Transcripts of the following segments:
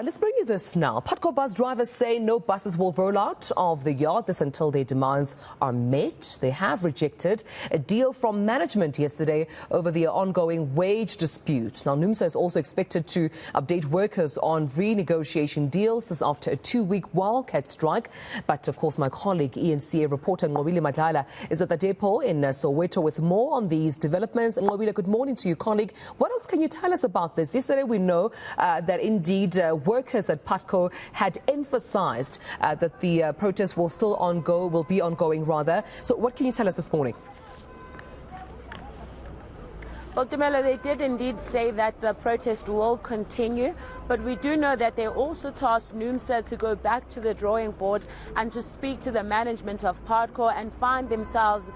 Let's bring you this now. Putco bus drivers say no buses will roll out of the yard. This until their demands are met. They have rejected a deal from management yesterday over the ongoing wage dispute. Now, NUMSA is also expected to update workers on renegotiation deals. This after a 2-week wildcat strike. But, of course, my colleague, eNCA reporter Nqobile Madlala is at the depot in Soweto with more on these developments. Nqobile, good morning to you, colleague. What else can you tell us about this? Yesterday, we know that indeed workers at Putco had emphasized that the protest will be ongoing rather. So what can you tell us this morning? Well, Dumelo, they did indeed say that the protest will continue, but we do know that they also tasked NUMSA to go back to the drawing board and to speak to the management of Putco and find themselves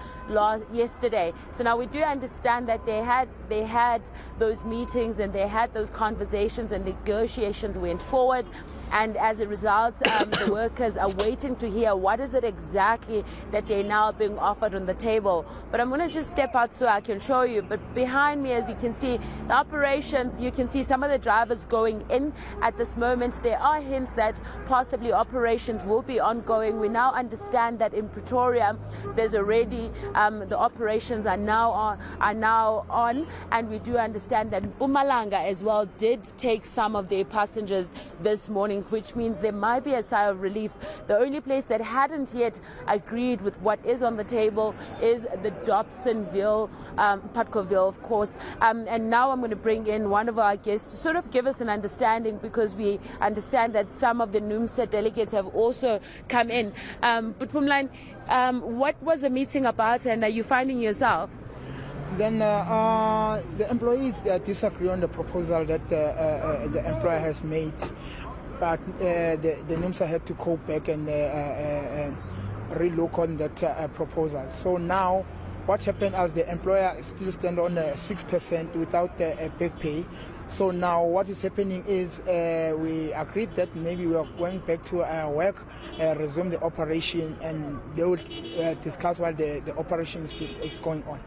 yesterday. So now we do understand that they had those meetings and they had those conversations and negotiations went forward. And as a result, the workers are waiting to hear what is it exactly that they're now being offered on the table. But I'm going to just step out so I can show you. But behind me, as you can see, the operations, you can see some of the drivers going in at this moment. There are hints that possibly operations will be ongoing. We now understand that in Pretoria, there's already the operations are now on. And we do understand that Mpumalanga as well did take some of their passengers this morning, which means there might be a sigh of relief. The only place that hadn't yet agreed with what is on the table is the Dobsonville, Putcoville, of course. And now I'm going to bring in one of our guests to sort of give us an understanding, because we understand that some of the NUMSA delegates have also come in. But Pumlan, what was the meeting about, and are you finding yourself? Then the employees disagree on the proposal that the employer has made. But the NUMSA had to go back and relook on that proposal. So now what happened as the employer still stand on 6% without a back pay. So now what is happening is we agreed that maybe we are going back to work, resume the operation, and they will discuss while the operation is going on.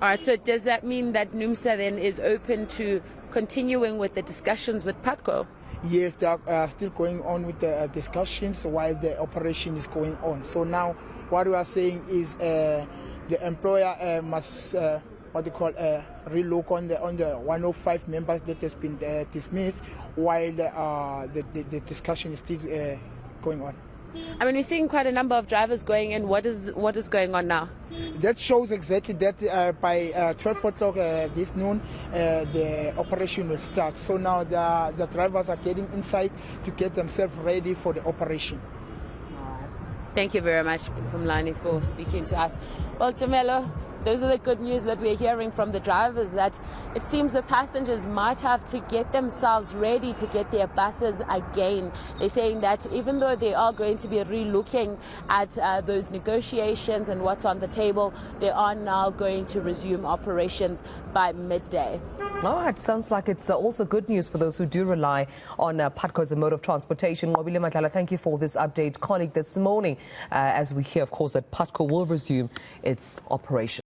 All right, so does that mean that NUMSA then is open to continuing with the discussions with Putco? Yes, they are still going on with the discussions while the operation is going on. So now what we are saying is the employer must relook on the 105 members that has been dismissed while the discussion is still going on. I mean, we're seeing quite a number of drivers going in. What is going on now? That shows exactly that by 12 o'clock this noon, the operation will start. So now the drivers are getting inside to get themselves ready for the operation. Thank you very much, Pumlani, for speaking to us. Well, Dumelo, those are the good news that we're hearing from the drivers, that it seems the passengers might have to get themselves ready to get their buses again. They're saying that even though they are going to be relooking at those negotiations and what's on the table, they are now going to resume operations by midday. Oh, it sounds like it's also good news for those who do rely on Putco as a mode of transportation. Nqobile Madlala, thank you for this update, colleague, this morning, as we hear, of course, that Putco will resume its operation.